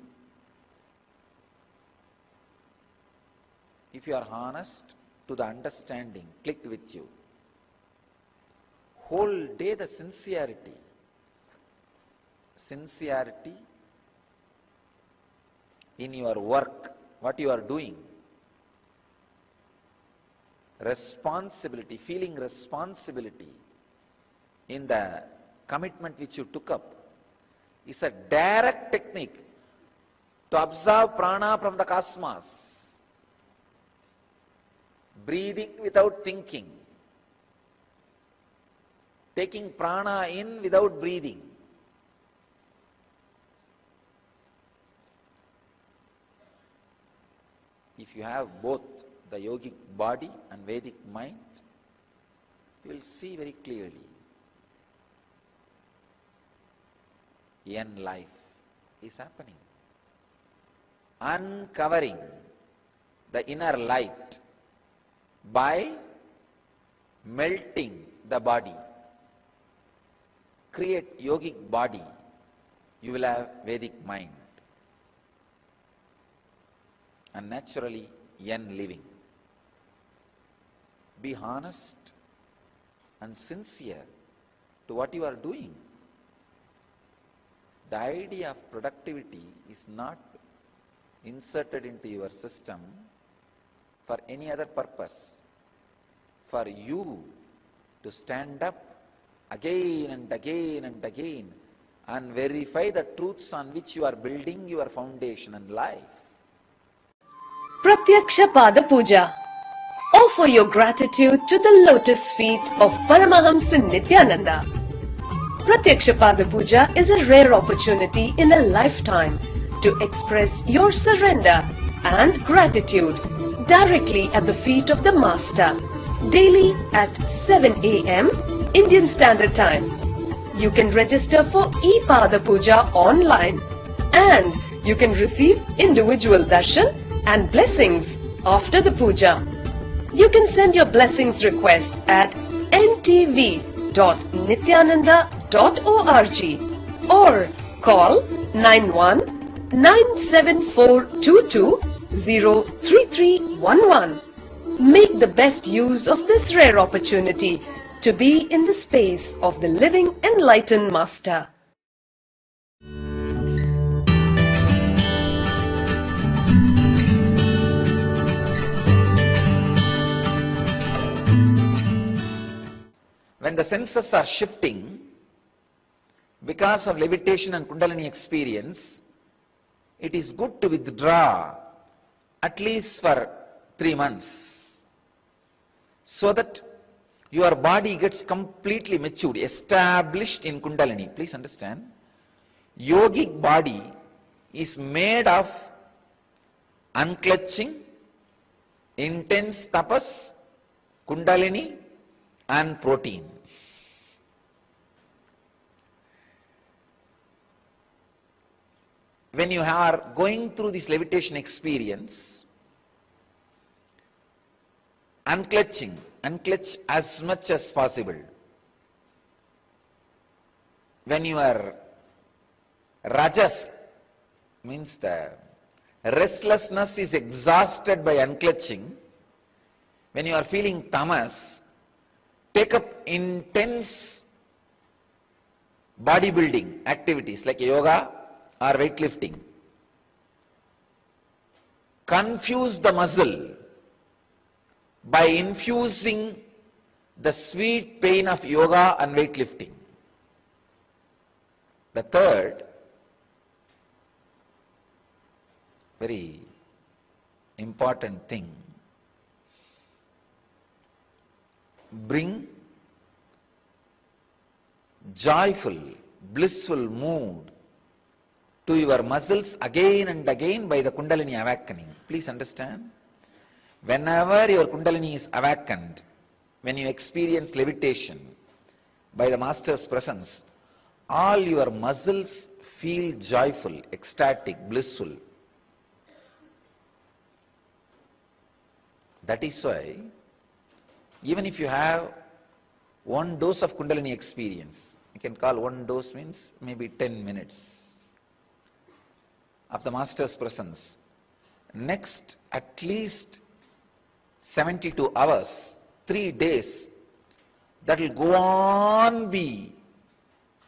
If you are honest to the understanding, clicked with you, whole day the sincerity in your work, what you are doing, responsibility, feeling responsibility in the commitment which you took up, is a direct technique to absorb prana from the cosmos. Breathing without thinking, taking prana in without breathing. If you have both the yogic body and Vedic mind, you will see very clearly in life is happening. Uncovering the inner light by melting the body. Create yogic body, you will have Vedic mind. And naturally, yen living. Be honest and sincere to what you are doing. The idea of productivity is not inserted into your system for any other purpose. For you to stand up again and again and again and verify the truths on which you are building your foundation and life. Pratyaksha Pada Puja. Offer your gratitude to the lotus feet of Paramahamsa Nityananda. Pratyaksha Pada Puja is a rare opportunity in a lifetime to express your surrender and gratitude directly at the feet of the Master, daily at 7 a.m. Indian Standard Time. You can register for e-Pada Puja online, and you can receive individual darshan and blessings after the puja. You can send your blessings request at ntv.nityananda.org or call 91-97422-03311. Make the best use of this rare opportunity to be in the space of the living enlightened master. When the senses are shifting because of levitation and Kundalini experience, it is good to withdraw at least for 3 months so that your body gets completely matured, established in Kundalini. Please understand, yogic body is made of unclutching, intense tapas, Kundalini and protein. When you are going through this levitation experience, unclutch as much as possible. When your rajas, means the restlessness is exhausted by unclutching, when you are feeling tamas, take up intense bodybuilding activities like yoga or weightlifting. Confuse the muscle by infusing the sweet pain of yoga and weightlifting. The third, very important thing, bring joyful, blissful mood to your muscles again and again by the Kundalini awakening. Please understand, whenever your Kundalini is awakened, when you experience levitation by the Master's presence, all your muscles feel joyful, ecstatic, blissful. That is why, even if you have 1 dose of Kundalini experience, you can call 1 dose means maybe 10 minutes of the Master's presence. Next, at least 72 hours, 3 days, that will go on be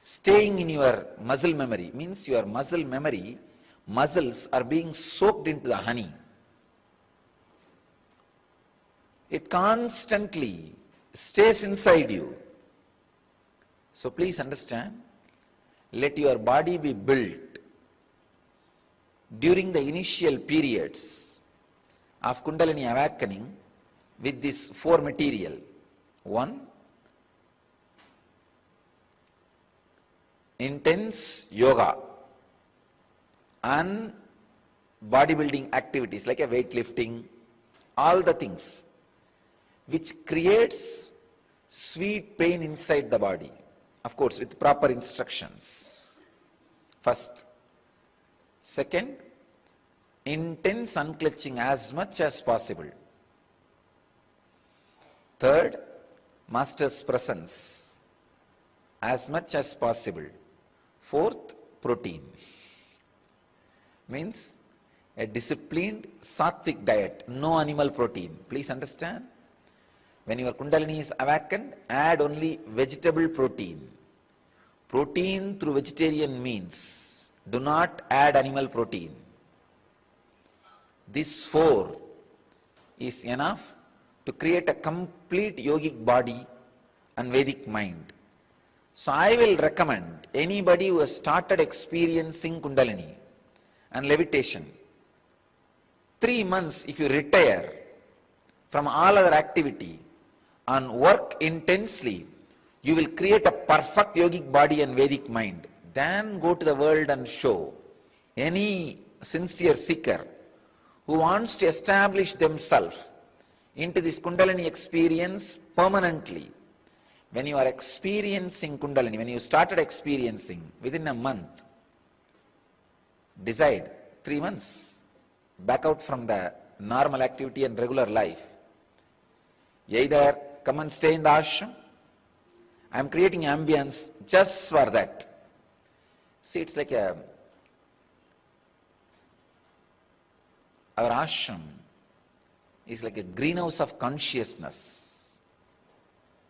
staying in your muscle memory. Means your muscle memory, muscles are being soaked into the honey. It constantly stays inside you. So please understand, let your body be built during the initial periods of Kundalini awakening with this 4 material. 1, intense yoga and bodybuilding activities like a weightlifting, all the things which creates sweet pain inside the body, of course with proper instructions. First. Second, intense unclutching as much as possible. Third, Master's presence as much as possible. Fourth, protein. Means a disciplined sattvic diet, no animal protein. Please understand, when your Kundalini is awakened, add only vegetable protein. Protein through vegetarian means. Do not add animal protein. This 4 is enough to create a complete yogic body and Vedic mind. So I will recommend anybody who has started experiencing Kundalini and levitation, 3 months if you retire from all other activity and work intensely, you will create a perfect yogic body and Vedic mind. Then go to the world and show. Any sincere seeker who wants to establish themselves into this Kundalini experience permanently, when you are experiencing Kundalini, when you started experiencing within a month, decide 3 months, back out from the normal activity and regular life. Either come and stay in the ashram I'm creating ambience just for that. See, it's like our ashram is like a greenhouse of consciousness,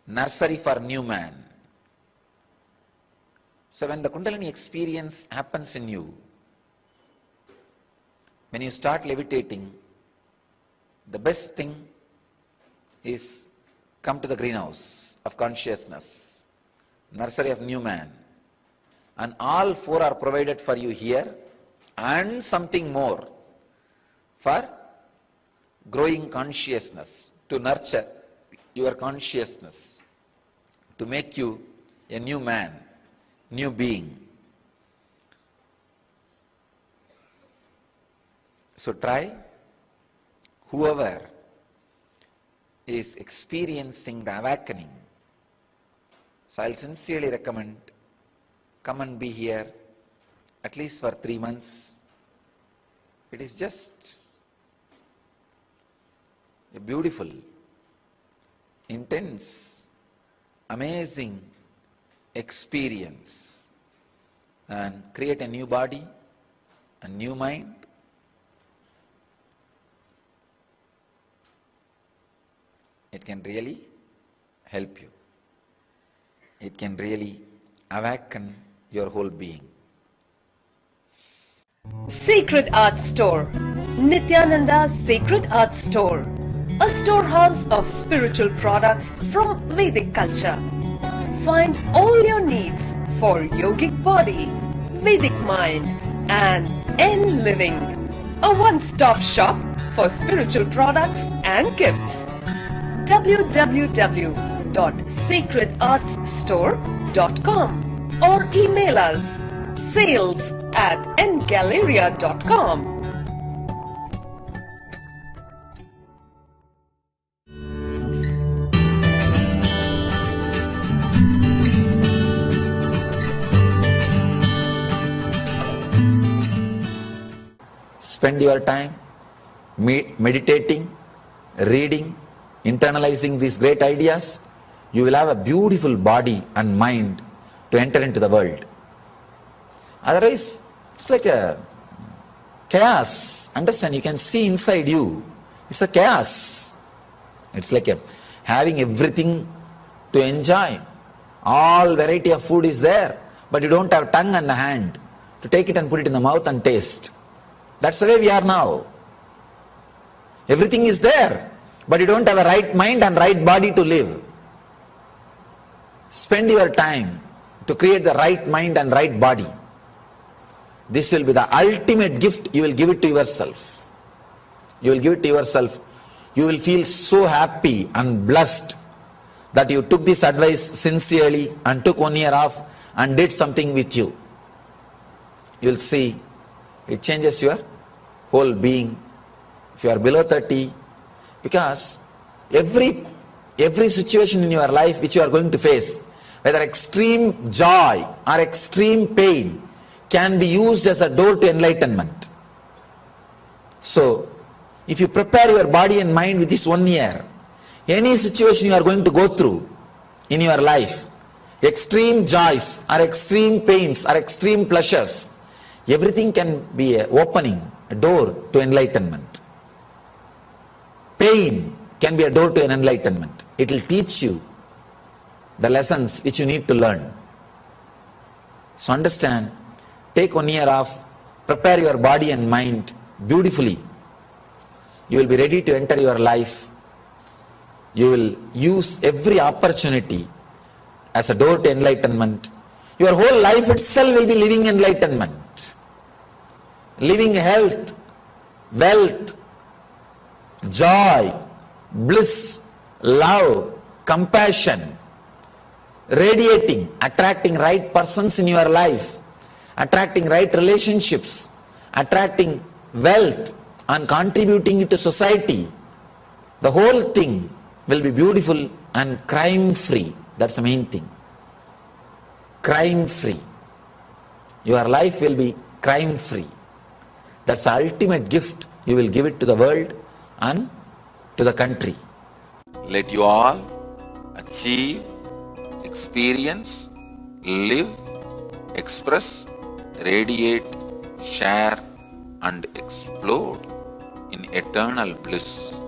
nursery for new man. So when the Kundalini experience happens in you, when you start levitating, the best thing is come to the greenhouse of consciousness, nursery of new man. And all four are provided for you here, and something more for growing consciousness, to nurture your consciousness, to make you a new man, new being. So try, whoever is experiencing the awakening, so I'll sincerely recommend, come and be here at least for 3 months. It is just a beautiful, intense, amazing experience, and create a new body, a new mind. It can really help you. It can really awaken your whole being. Sacred Art Store, Nityananda's Sacred Art Store, a storehouse of spiritual products from Vedic culture. Find all your needs for yogic body, Vedic mind, and N living. A one-stop shop for spiritual products and gifts. www.sacredartsstore.com or email us sales@ngalleria.com. Spend your time meditating, reading, internalizing these great ideas. You will have a beautiful body and mind to enter into the world. Otherwise, it's like a chaos. Understand? You can see inside you. It's a chaos. It's like having everything to enjoy. All variety of food is there, but you don't have tongue and the hand to take it and put it in the mouth and taste. That's the way we are now. Everything is there, but you don't have a right mind and right body to live. Spend your time to create the right mind and right body. This will be the ultimate gift. You will give it to yourself. You will give it to yourself. You will feel so happy and blessed that you took this advice sincerely and took 1 year off and did something with you. You will see it changes your whole being. If you are below 30, because every situation in your life which you are going to face, whether extreme joy or extreme pain, can be used as a door to enlightenment. So, if you prepare your body and mind with this 1 year, any situation you are going to go through in your life, extreme joys or extreme pains or extreme pleasures, everything can be an opening, a door to enlightenment. Pain can be a door to an enlightenment. It will teach you the lessons which you need to learn. So understand, take 1 year off, prepare your body and mind beautifully. You will be ready to enter your life. You will use every opportunity as a door to enlightenment. Your whole life itself will be living enlightenment. Living health, wealth, joy, bliss, love, compassion, radiating, attracting right persons in your life, attracting right relationships, attracting wealth and contributing it to society. The whole thing will be beautiful and crime free. That's the main thing. Crime free. Your life will be crime free. That's the ultimate gift. You will give it to the world and to the country. Let you all achieve experience, live, express, radiate, share, and explode in eternal bliss.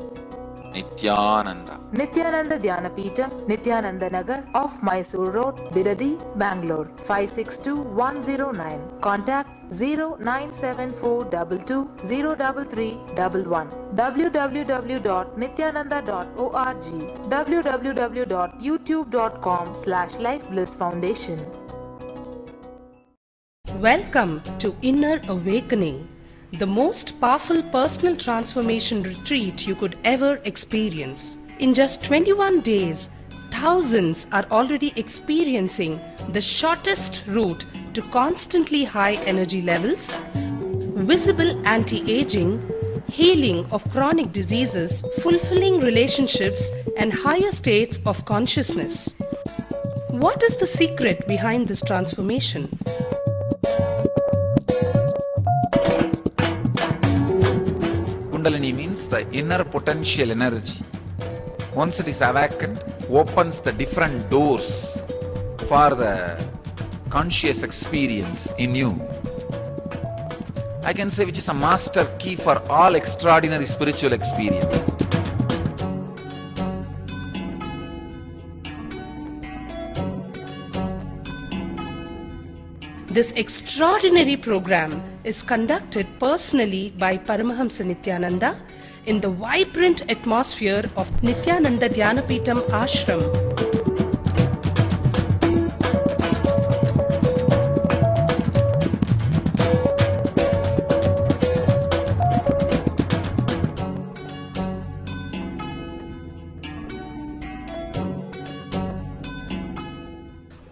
Nityananda. Nityananda Dhyanapitham, Nityananda Nagar, off Mysore Road, Bidadi, Bangalore, 562109. Contact 09742203311. www.nityananda.org. www.youtube.com/lifeblissfoundation. Welcome to Inner Awakening, the most powerful personal transformation retreat you could ever experience. In just 21 days, thousands are already experiencing the shortest route to constantly high energy levels, visible anti-aging, healing of chronic diseases, fulfilling relationships, and higher states of consciousness. What is the secret behind this transformation? Kundalini means the inner potential energy. Once it is awakened, opens the different doors for the conscious experience in you. I can say which is a master key for all extraordinary spiritual experiences. This extraordinary program is conducted personally by Paramahamsa Nityananda in the vibrant atmosphere of Nityananda Dhyanapitham Ashram.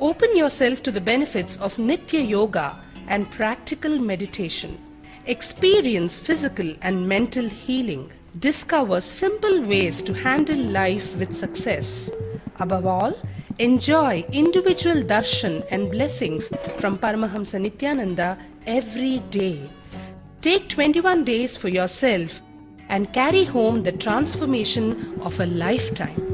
Open yourself to the benefits of Nitya Yoga and practical meditation. Experience physical and mental healing. Discover simple ways to handle life with success. Above all, enjoy individual darshan and blessings from Paramahamsa Nityananda every day. Take 21 days for yourself and carry home the transformation of a lifetime.